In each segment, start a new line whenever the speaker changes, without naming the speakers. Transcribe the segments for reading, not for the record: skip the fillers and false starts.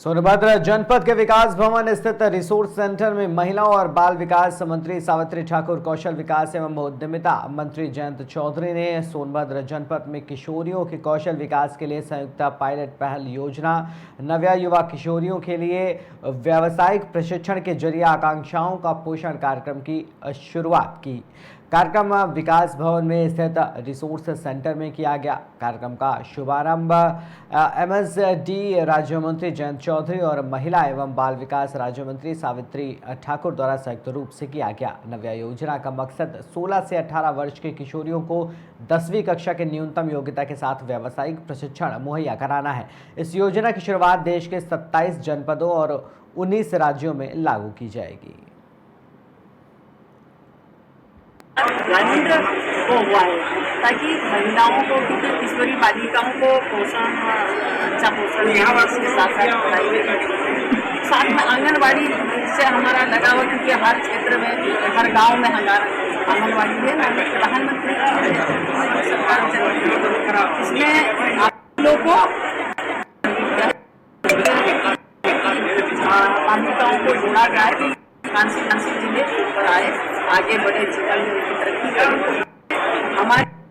सोनभद्र जनपद के विकास भवन स्थित रिसोर्स सेंटर में महिला और बाल विकास मंत्री सावित्री ठाकुर, कौशल विकास एवं उद्यमिता मंत्री जयंत चौधरी ने सोनभद्र जनपद में किशोरियों के कौशल विकास के लिए संयुक्त पायलट पहल योजना नव्या युवा किशोरियों के लिए व्यावसायिक प्रशिक्षण के जरिए आकांक्षाओं का पोषण कार्यक्रम की शुरुआत की। कार्यक्रम विकास भवन में स्थित रिसोर्स सेंटर में किया गया। कार्यक्रम का शुभारंभ एमएसडी राज्य मंत्री जयंत चौधरी और महिला एवं बाल विकास राज्य मंत्री सावित्री ठाकुर द्वारा संयुक्त रूप से किया गया। नव्या योजना का मकसद 16 से 18 वर्ष के किशोरियों को 10वीं कक्षा के न्यूनतम योग्यता के साथ व्यावसायिक प्रशिक्षण मुहैया कराना है। इस योजना की शुरुआत देश के 27 जनपदों और 19 राज्यों में लागू की जाएगी।
वो हुआ है ताकि महिलाओं को, क्योंकि किशोरी बालिकाओं को पोषण, अच्छा पोषण के साथ साथ पढ़ाई साथ में आंगनबाड़ी से हमारा लगा हुआ, क्योंकि हर क्षेत्र में, हर गांव में हमारा आंगनबाड़ी है। प्रधानमंत्री सरकार इसमें आप लोग को बालिकाओं को जोड़ा जाए कि कांसी जिले ऊपर आए, आगे बढ़े, जीवन में उनकी तरक्की करें।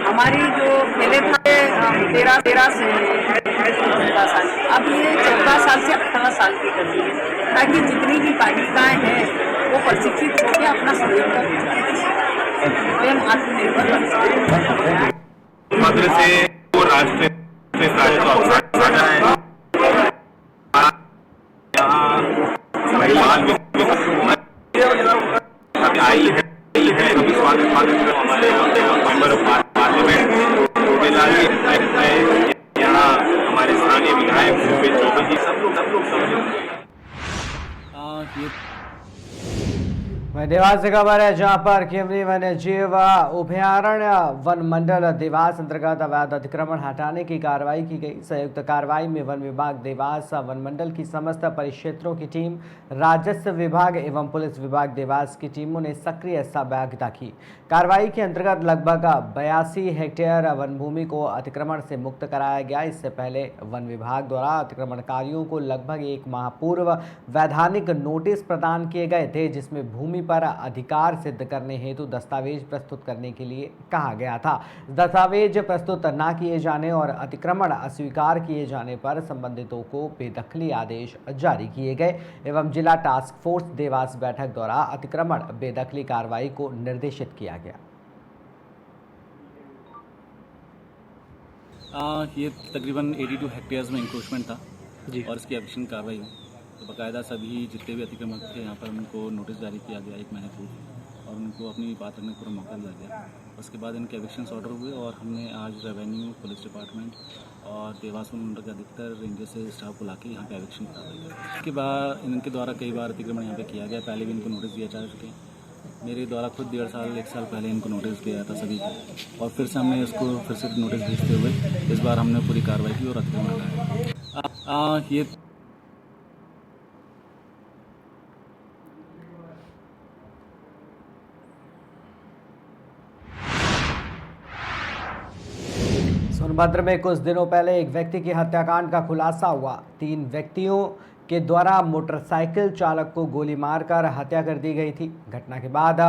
हमारी जो पहले थे 13 से 14 साल, अब ये 14 साल से 18 साल की कर दी है, ताकि जितनी भी बालिकाएं हैं वो प्रशिक्षित होकर अपना स्वयं आत्मनिर्भर बन सकें।
से वो राष्ट्रीय आई है यहाँ हमारे स्थानीय विधायक
देवास से खबर है, जहां पर केवली वन्य जीव अभयारण्य वन मंडल देवास अंतर्गत अवैध अतिक्रमण हटाने की कार्रवाई की गई। संयुक्त कार्रवाई में वन विभाग देवास वन मंडल की समस्त परिक्षेत्रों की टीम, राजस्व विभाग एवं पुलिस विभाग देवास की टीमों ने सक्रिय सहभागिता की। कार्रवाई के अंतर्गत लगभग 82 हेक्टेयर वन भूमि को अतिक्रमण से मुक्त कराया गया। इससे पहले वन विभाग द्वारा अतिक्रमणकारियों को लगभग 1 माह पूर्व वैधानिक नोटिस प्रदान किए गए थे, जिसमें भूमि पर अधिकार सिद्ध करने हेतु दस्तावेज प्रस्तुत करने के लिए कहा गया था। दस्तावेज प्रस्तुत न किए जाने और अतिक्रमण अस्वीकार किए जाने पर संबंधितों को बेदखली आदेश जारी किए गए एवं जिला टास्क फोर्स देवास बैठक द्वारा अतिक्रमण बेदखली कार्रवाई को निर्देशित किया गया।
ये तकरीबन 82 हेक्टेयर्स में इंक्रोचमेंट था जी, और इसकी एविक्शन कार्रवाई हुई। तो बाकायदा सभी जितने भी अतिक्रमण थे यहाँ पर उनको नोटिस जारी किया गया 1 महीने पूर्व, और उनको अपनी बात रखने का पूरा मौका दिया गया। उसके बाद इनके एविक्शंस ऑर्डर हुए और हमने आज रेवेन्यू, पुलिस डिपार्टमेंट और देवास मंडल के अधिकतर रेंजर से स्टाफ बुला के यहाँ पे एविक्शन करा दिया। इसके बाद इनके द्वारा कई बार अतिक्रमण यहाँ पे किया गया। पहले भी इनको नोटिस दिया जा चुके हैं। मेरे द्वारा खुद 1.5 साल 1 साल पहले इनको नोटिस दिया था सभी को, और फिर से हमने इसको फिर से नोटिस भेजते हुए इस बार हमने पूरी कार्रवाई की और अतिक्रमण हटाया। ये
सोनभद्र में कुछ दिनों पहले एक व्यक्ति की हत्याकांड का खुलासा हुआ। 3 व्यक्तियों के द्वारा मोटरसाइकिल चालक को गोली मारकर हत्या कर दी गई थी। घटना के बाद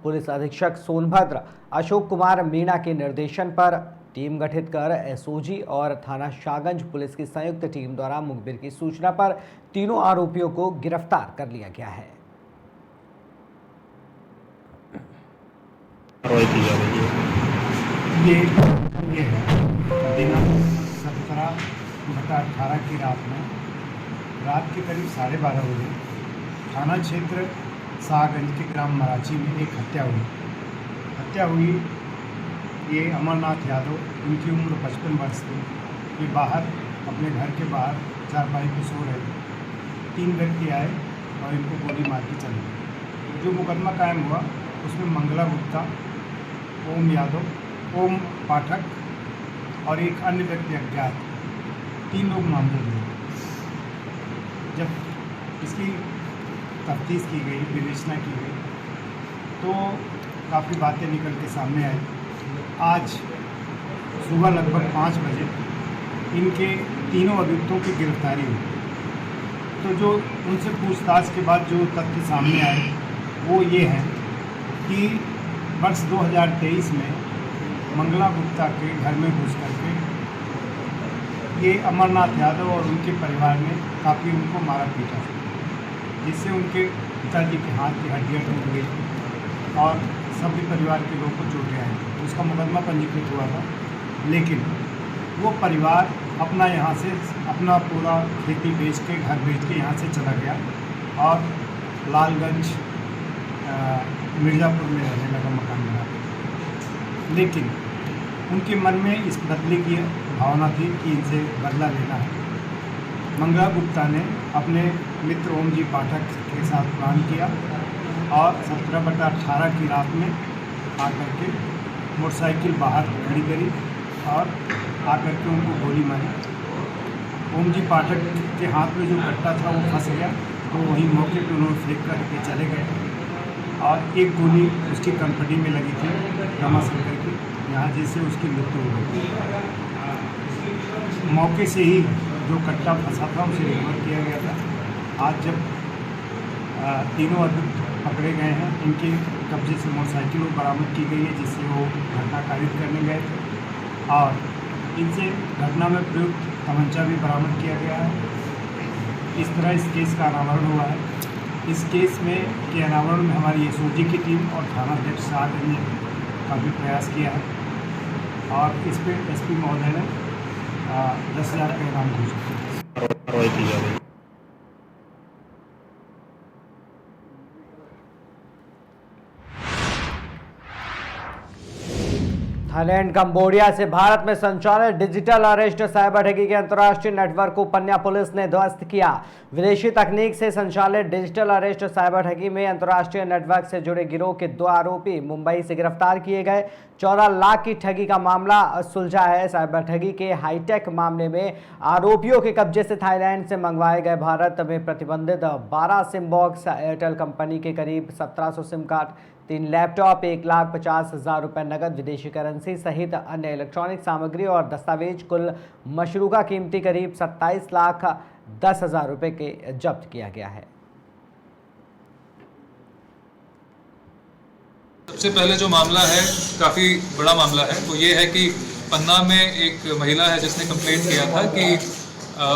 पुलिस अधीक्षक सोनभद्र अशोक कुमार मीणा के निर्देशन पर टीम गठित कर एसओजी और थाना शाहगंज पुलिस की संयुक्त टीम द्वारा मुखबिर की सूचना पर तीनों आरोपियों को गिरफ्तार कर लिया गया है।
ये दिनांक 17/18 की रात के करीब 12:30 बजे थाना क्षेत्र शाहगंज के ग्राम मराची में एक हत्या हुई। ये अमरनाथ यादव, उनकी उम्र 55 वर्ष थी। ये बाहर अपने घर के बाहर चारपाई पर सो रहे थे। 3 व्यक्ति आए और इनको गोली मार के चले गए। जो मुकदमा कायम हुआ उसमें मंगला गुप्ता, ओम यादव, ओम पाठक और एक अन्य व्यक्ति अज्ञात, 3 लोग नामजद हुए। जब इसकी तफ्तीश की गई, विवेचना की गई, तो काफ़ी बातें निकल के सामने आई। आज सुबह लगभग 5 बजे इनके तीनों अभियुक्तों की गिरफ्तारी हुई। तो जो उनसे पूछताछ के बाद जो तथ्य सामने आए वो ये है कि वर्ष 2023 में मंगला गुप्ता के घर में घुस करके ये अमरनाथ यादव और उनके परिवार ने काफ़ी उनको मारा पीटा, जिससे उनके पिताजी के हाथ की हड्डियाँ टूट गई थी और सभी परिवार के लोगों को चोटें आई। उसका मुकदमा पंजीकृत हुआ था, लेकिन वो परिवार अपना यहाँ से अपना पूरा खेती बेच के घर बेच के यहाँ से चला गया और लालगंज मिर्ज़ापुर में रहने लगा, मकान बना। लेकिन उनके मन में इस बदले की भावना थी कि इनसे बदला लेना है। मंगला गुप्ता ने अपने मित्र ओम जी पाठक के साथ प्लान किया और 17/18 की रात में आकर के मोटरसाइकिल बाहर खड़ी करी और आकर के उनको गोली मारी। ओम जी पाठक के हाथ में जो कट्टा था वो फंस गया, तो वहीं मौके पर उन्होंने फेंक करके चले गए और एक गोली उसकी कनपटी में लगी थी रमाशंकर की, यहाँ जिससे उसकी मृत्यु हो गई। मौके से ही जो कट्टा फंसा था उसे रिकवर किया गया था। आज जब तीनों अभियुक्त पकड़े गए हैं, इनके कब्जे से मोटरसाइकिल बरामद की गई है जिससे वो घटना कारित करने गए थे और इनसे घटना में प्रयुक्त तमंचा भी बरामद किया गया है। इस तरह इस केस का अनावरण हुआ है। इस केस में के अनावरण में हमारी एसओजी की टीम और थाना अध्यक्ष शाहगंज ने काफ़ी प्रयास किया है और इस पर एसपी महोदय ने 10,000 का इनाम घोषित किया।
थाईलैंड कंबोडिया से भारत में संचालित डिजिटल अरेस्ट साइबर ठगी के अंतर्राष्ट्रीय नेटवर्क को पन्ना पुलिस ने ध्वस्त किया। विदेशी तकनीक से संचालित डिजिटल अरेस्ट साइबर ठगी में अंतर्राष्ट्रीय नेटवर्क से जुड़े गिरोह के 2 आरोपी मुंबई से गिरफ्तार किए गए। 14 लाख की ठगी का मामला सुलझा है। साइबर ठगी के हाईटेक मामले में आरोपियों के कब्जे से थाईलैंड से मंगवाए गए भारत में प्रतिबंधित 12 सिम बॉक्स, एयरटेल कंपनी के करीब 1700 सिम कार्ड, 3 लैपटॉप, 1,50,000 रुपये नकद, विदेशी करेंसी सहित अन्य इलेक्ट्रॉनिक सामग्री और दस्तावेज कुल मशरूका कीमती करीब 27,10,000 रुपये के जब्त किया गया है।
सबसे पहले जो मामला है काफ़ी बड़ा मामला है, वो ये है कि पन्ना में एक महिला है जिसने कंप्लेंट किया था कि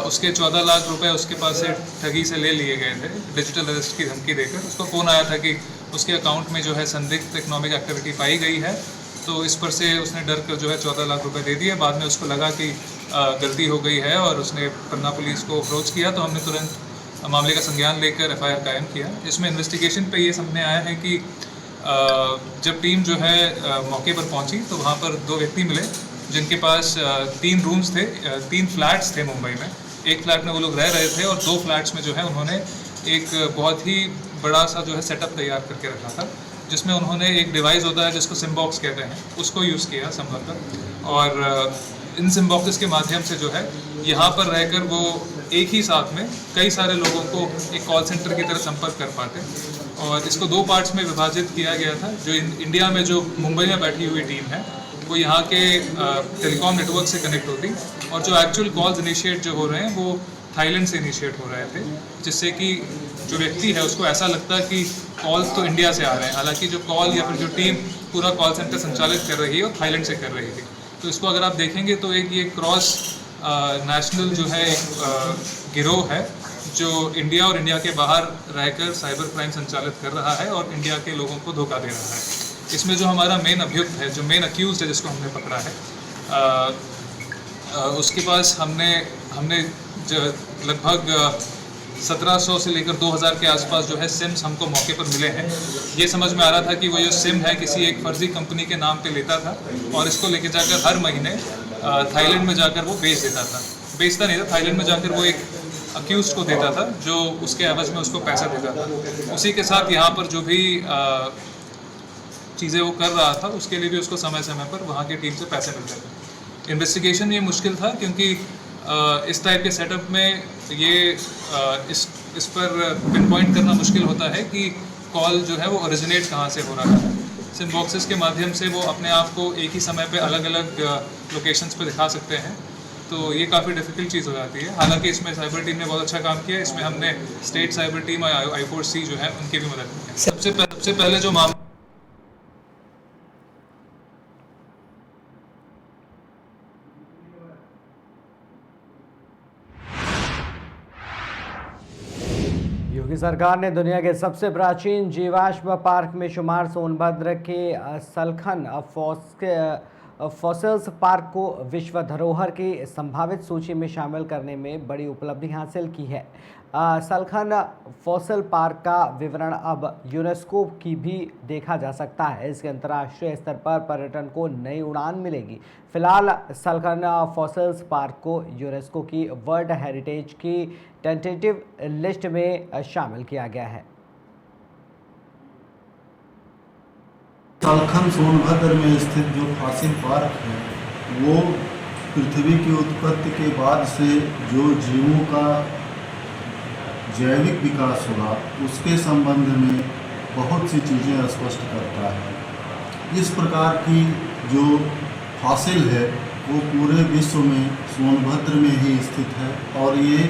उसके 14 लाख रुपए उसके पास से ठगी से ले लिए गए थे डिजिटल अरेस्ट की धमकी देकर। उसको फ़ोन आया था कि उसके अकाउंट में जो है संदिग्ध इकोनॉमिक एक्टिविटी पाई गई है, तो इस पर से उसने डर कर जो है 14 लाख रुपए दे दिए। बाद में उसको लगा कि गलती हो गई है और उसने पन्ना पुलिस को अप्रोच किया, तो हमने तुरंत मामले का संज्ञान लेकर FIR कायम किया। इसमें इन्वेस्टिगेशन पे ये सामने आया है कि जब टीम जो है मौके पर पहुंची तो वहाँ पर 2 व्यक्ति मिले जिनके पास 3 रूम्स थे, 3 फ्लैट्स थे मुंबई में। एक फ्लैट में वो लोग रह रहे थे और 2 फ्लैट्स में जो है उन्होंने एक बहुत ही बड़ा सा जो है सेटअप तैयार करके रखा था, जिसमें उन्होंने एक डिवाइस होता है जिसको सिम बॉक्स कहते हैं, उसको यूज़ किया संभवतः। और इन सिम बॉक्सेस के माध्यम से जो है यहाँ पर रहकर वो एक ही साथ में कई सारे लोगों को एक कॉल सेंटर की तरह संपर्क कर पाते। और इसको 2 पार्ट्स में विभाजित किया गया था। जो इंडिया में जो मुंबई में बैठी हुई टीम है वो यहाँ के टेलीकॉम नेटवर्क से कनेक्ट होती, और जो एक्चुअल कॉल्स इनिशिएट जो हो रहे हैं वो थाईलैंड से इनिशिएट हो रहे थे, जिससे कि जो व्यक्ति है उसको ऐसा लगता है कि कॉल्स तो इंडिया से आ रहे हैं, हालांकि जो कॉल या फिर जो टीम पूरा कॉल सेंटर संचालित कर रही है वो थाईलैंड से कर रही थी। तो इसको अगर आप देखेंगे तो एक ये क्रॉस नेशनल जो है एक गिरोह है जो इंडिया और इंडिया के बाहर रहकर साइबर क्राइम संचालित कर रहा है और इंडिया के लोगों को धोखा दे रहा है। इसमें जो हमारा मेन अभियुक्त है, जो मेन अक्यूज है जिसको हमने पकड़ा है, उसके पास हमने लगभग 1700 से लेकर 2000 के आसपास जो है सिम्स हमको मौके पर मिले हैं। ये समझ में आ रहा था कि वो जो सिम है किसी एक फर्जी कंपनी के नाम पे लेता था और इसको लेके जाकर हर महीने थाईलैंड में जाकर वो बेचता नहीं था, थाईलैंड में जाकर वो एक अक्यूज को देता था जो उसके एवज में उसको पैसा देता था। उसी के साथ यहाँ पर जो भी चीज़ें वो कर रहा था उसके लिए भी उसको समय समय पर वहाँ की टीम से पैसे मिलते थे। इन्वेस्टिगेशन ये मुश्किल था क्योंकि इस टाइप के सेटअप में ये इस पर पिन पॉइंट करना मुश्किल होता है कि कॉल जो है वो ओरिजिनेट कहाँ से हो रहा है। सिम बॉक्सेस के माध्यम से वो अपने आप को एक ही समय पे अलग अलग लोकेशंस पे दिखा सकते हैं तो ये काफ़ी डिफिकल्ट चीज़ हो जाती है। हालांकि इसमें साइबर टीम ने बहुत अच्छा काम किया। इसमें हमने स्टेट साइबर टीम और I4C जो है उनकी भी मदद की। सबसे पहले जो मामला
योगी सरकार ने दुनिया के सबसे प्राचीन जीवाश्म पार्क में शुमार सोनभद्र के सलखन फॉसिल्स पार्क को विश्व धरोहर की संभावित सूची में शामिल करने में बड़ी उपलब्धि हासिल की है। सलखन फॉसिल पार्क का विवरण अब यूनेस्को की भी देखा जा सकता है। इसके अंतर्राष्ट्रीय स्तर पर पर्यटन को नई उड़ान मिलेगी। फिलहाल सलखन फॉसिल्स पार्क को यूनेस्को की वर्ल्ड हेरिटेज की टेंटेटिव लिस्ट में शामिल किया गया है।
सलखन सोनभद्र में स्थित जो फॉसिल पार्क है वो पृथ्वी की उत्पत्ति के बाद से जो जीवों का जैविक विकास हुआ उसके संबंध में बहुत सी चीज़ें स्पष्ट करता है। इस प्रकार की जो फॉसिल है वो पूरे विश्व में सोनभद्र में ही स्थित है और ये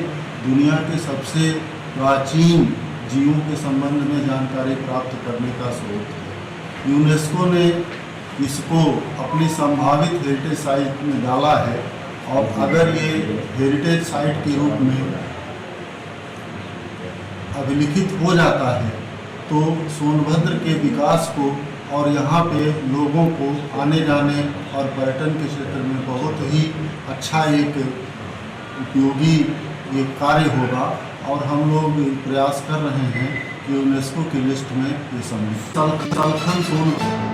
दुनिया के सबसे प्राचीन जीवों के संबंध में जानकारी प्राप्त करने का स्रोत है। यूनेस्को ने इसको अपनी संभावित हेरिटेज साइट में डाला है और अगर ये हेरिटेज साइट के रूप में अभिलिखित हो जाता है तो सोनभद्र के विकास को और यहाँ पे लोगों को आने जाने और पर्यटन के क्षेत्र में बहुत ही अच्छा एक उपयोगी ये कार्य होगा और हम लोग प्रयास कर रहे हैं कि यूनेस्को की लिस्ट में ये सम्मिलित। सलखन सोनभद्र